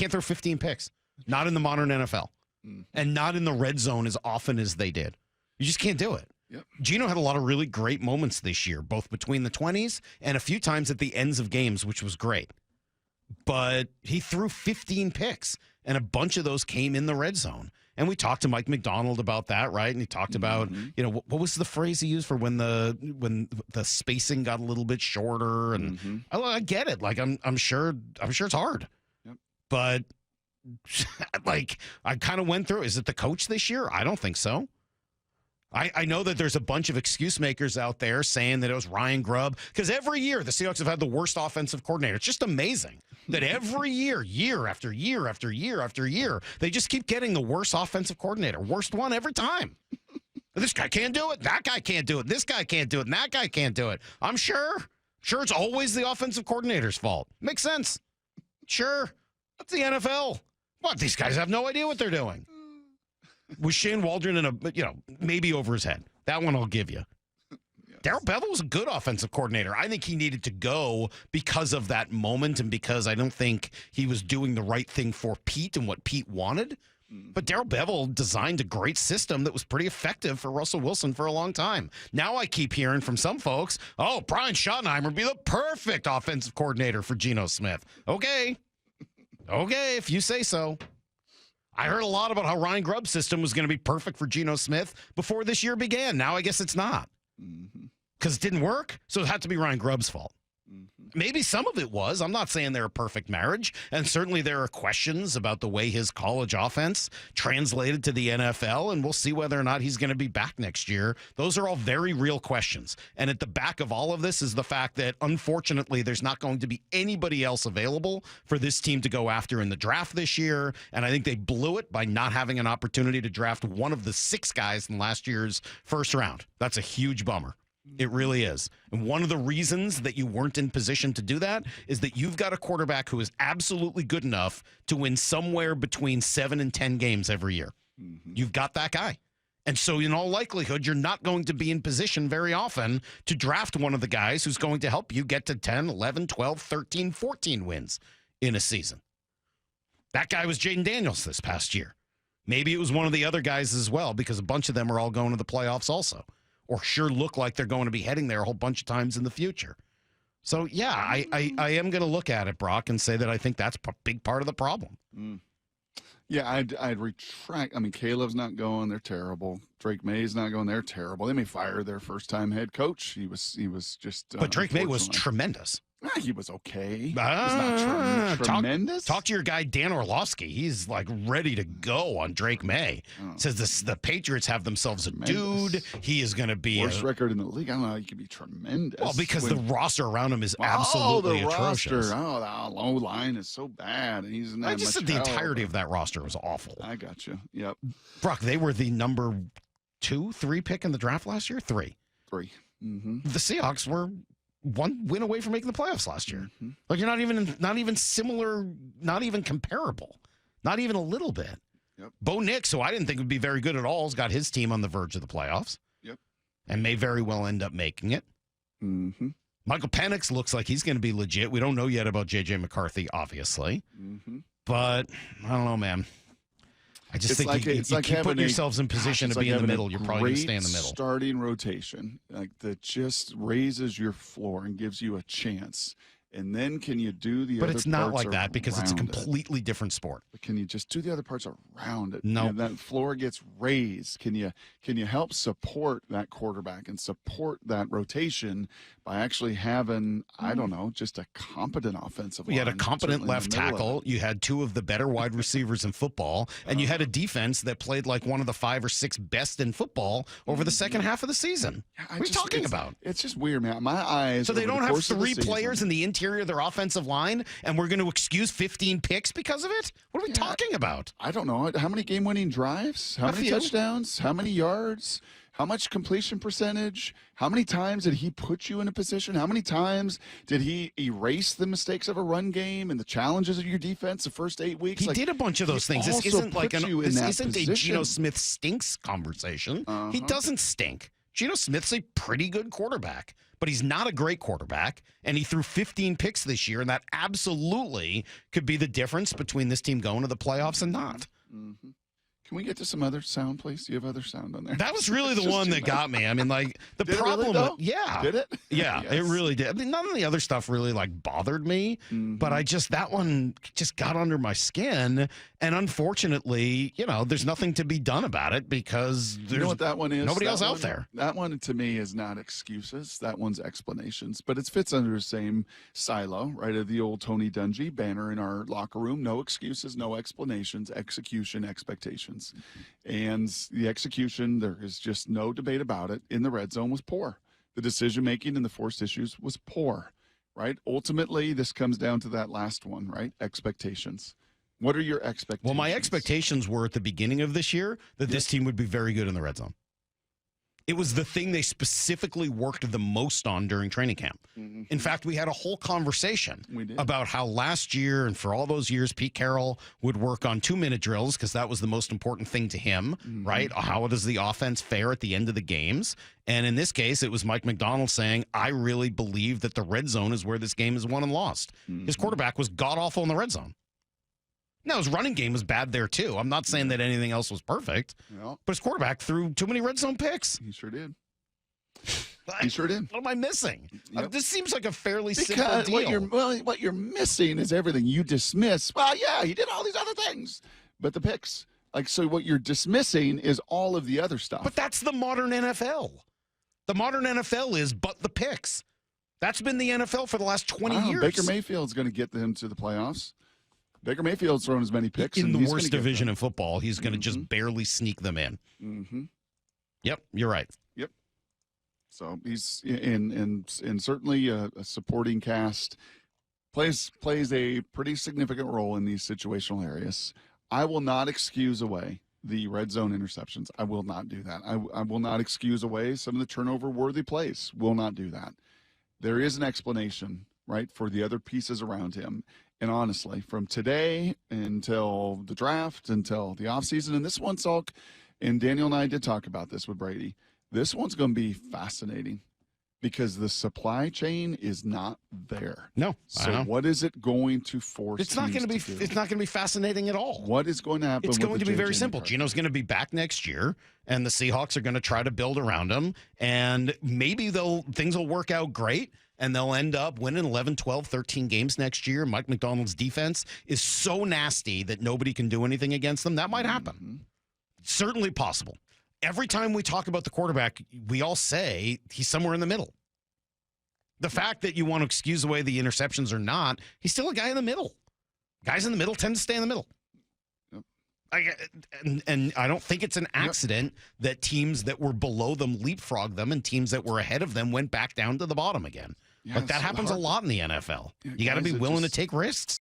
can't throw 15 picks. Not in the modern NFL. And not in the red zone as often as they did. You just can't do it. Yep. Geno had a lot of really great moments this year, both between the 20s and a few times at the ends of games, which was great. But he threw 15 picks, and a bunch of those came in the red zone. And we talked to Mike McDonald about that, right? And he talked about, what was the phrase he used for when the spacing got a little bit shorter? And I get it. Like I'm sure it's hard. Yep. But like I kind of went through. Is it the coach this year? I don't think so. I know that there's a bunch of excuse makers out there saying that it was Ryan Grubb, because every year the Seahawks have had the worst offensive coordinator. It's just amazing that every year after year after year after year, they just keep getting the worst offensive coordinator, worst one every time. This guy can't do it. That guy can't do it. This guy can't do it. And that guy can't do it. I'm sure it's always the offensive coordinator's fault. Makes sense. Sure. That's the NFL. What? These guys have no idea what they're doing. Was Shane Waldron in maybe over his head? That one I'll give you. Yes. Darrell Bevell was a good offensive coordinator. I think he needed to go because of that moment and because I don't think he was doing the right thing for Pete and what Pete wanted. But Darrell Bevell designed a great system that was pretty effective for Russell Wilson for a long time. Now I keep hearing from some folks, Brian Schottenheimer would be the perfect offensive coordinator for Geno Smith. Okay, if you say so. I heard a lot about how Ryan Grubb's system was going to be perfect for Geno Smith before this year began. Now I guess it's not because it didn't work. So it had to be Ryan Grubb's fault. Maybe some of it was. I'm not saying they're a perfect marriage. And certainly there are questions about the way his college offense translated to the NFL. And we'll see whether or not he's going to be back next year. Those are all very real questions. And at the back of all of this is the fact that, unfortunately, there's not going to be anybody else available for this team to go after in the draft this year. And I think they blew it by not having an opportunity to draft one of the 6 guys in last year's first round. That's a huge bummer. It really is. And one of the reasons that you weren't in position to do that is that you've got a quarterback who is absolutely good enough to win somewhere between 7 and 10 games every year. You've got that guy. And so in all likelihood, you're not going to be in position very often to draft one of the guys who's going to help you get to 10, 11, 12, 13, 14 wins in a season. That guy was Jaden Daniels this past year. Maybe it was one of the other guys as well, because a bunch of them are all going to the playoffs also, or sure look like they're going to be heading there a whole bunch of times in the future. So, yeah, I am going to look at it, Brock, and say that I think that's a big part of the problem. Yeah, I'd retract. I mean, Caleb's not going. They're terrible. Drake May's not going. They're terrible. They may fire their first-time head coach. He was just but Drake May was tremendous. He was okay. He was not tremendous. Talk to your guy, Dan Orlovsky. He's like ready to go on Drake May. Says the Patriots have themselves a dude. He is going to be worst record in the league. I don't know how he could be tremendous. Well, because the roster around him is absolutely atrocious. The low line is so bad. And he's not. I just said the entirety of that roster was awful. I got you. Yep. Brock, they were the number 2, 3 pick in the draft last year. 3. The Seahawks were 1 win away from making the playoffs last year. Like, you're not even similar, not even comparable, not even a little bit. Yep. Bo Nix, who I didn't think would be very good at all, has got his team on the verge of the playoffs. Yep. And may very well end up making it. Michael Penix looks like he's going to be legit. We don't know yet about J.J. McCarthy, obviously. But I don't know, man. I just think you keep putting yourselves in position to be in the middle. You're probably going to stay in the middle. Starting rotation, that just raises your floor and gives you a chance. And then can you do the other parts? But it's not like that because it's a completely different sport. But can you just do the other parts around it? No. That floor gets raised. Can you help support that quarterback and support that rotation by actually having, I don't know, just a competent offensive line? You had a competent left tackle. You had 2 of the better wide receivers in football. And you had a defense that played like one of the 5 or 6 best in football over the second half of the season. What are you talking about? It's just weird, man. My eyes. So they don't have 3 players in the interior of their offensive line, and we're going to excuse 15 picks because of it? What are we talking about? I don't know. How many game-winning drives? How many touchdowns? How many yards? How much completion percentage? How many times did he put you in a position? How many times did he erase the mistakes of a run game and the challenges of your defense the first 8 weeks? He did a bunch of those things. This isn't a Geno Smith stinks conversation. He doesn't stink. Geno Smith's a pretty good quarterback. but he's not a great quarterback, and he threw 15 picks this year, and that absolutely could be the difference between this team going to the playoffs and not. Mm-hmm. Can we get to some other sound, please? Do you have other sound on there? That was really the one that got me. I mean, like, the Did problem, it really, though? yeah. Did it? Yeah, Yes. it really did. I mean, none of the other stuff really, like, bothered me, but that one just got under my skin, and unfortunately, there's nothing to be done about it because there's You know what that one is? nobody That else out one- there. That one, to me, is not excuses. That one's explanations. But it fits under the same silo, right, of the old Tony Dungy banner in our locker room. No excuses, no explanations, execution, expectations. And the execution, there is just no debate about it, in the red zone was poor. The decision-making and the forced issues was poor, right? Ultimately, this comes down to that last one, right? Expectations. What are your expectations? Well, my expectations were at the beginning of this year that this team would be very good in the red zone. It was the thing they specifically worked the most on during training camp. In fact, we had a whole conversation about how last year and for all those years, Pete Carroll would work on 2-minute drills because that was the most important thing to him, right? How does the offense fare at the end of the games? And in this case, it was Mike McDonald saying, I really believe that the red zone is where this game is won and lost. His quarterback was god-awful in the red zone. Now, his running game was bad there, too. I'm not saying that anything else was perfect, but his quarterback threw too many red zone picks. He sure did. He sure did. What am I missing? This seems like a fairly simple Because deal. what you're missing is everything you dismiss. Well, yeah, he did all these other things, but the picks. So what you're dismissing is all of the other stuff. But that's the modern NFL. The modern NFL is but the picks. That's been the NFL for the last 20 years. Baker Mayfield's going to get them to the playoffs. Baker Mayfield's thrown as many picks in and the he's worst gonna get division them. in football. He's going to just barely sneak them in. Yep, you're right. Yep. So he's in certainly a supporting cast. Plays a pretty significant role in these situational areas. I will not excuse away the red zone interceptions. I will not do that. I will not excuse away some of the turnover-worthy plays. Will not do that. There is an explanation, right, for the other pieces around him. And honestly, from today until the draft, until the offseason, and this one, Salk, and Daniel and I did talk about this with Brady, this one's going to be fascinating because the supply chain is not there. No, so I know. what is it going to force? It's not going to be. It's not going to be fascinating at all. What is going to happen? It's going to be very JJ simple. McCarthy? Geno's going to be back next year, and the Seahawks are going to try to build around him, and maybe things will work out great, and they'll end up winning 11, 12, 13 games next year. Mike McDonald's defense is so nasty that nobody can do anything against them. That might happen. Certainly possible. Every time we talk about the quarterback, we all say he's somewhere in the middle. The fact that you want to excuse away the interceptions or not, he's still a guy in the middle. Guys in the middle tend to stay in the middle. And I don't think it's an accident that teams that were below them leapfrogged them and teams that were ahead of them went back down to the bottom again. Yeah, Like that it's happens a hard. lot in the NFL. Yeah, You got to guys be that willing just- to take risks.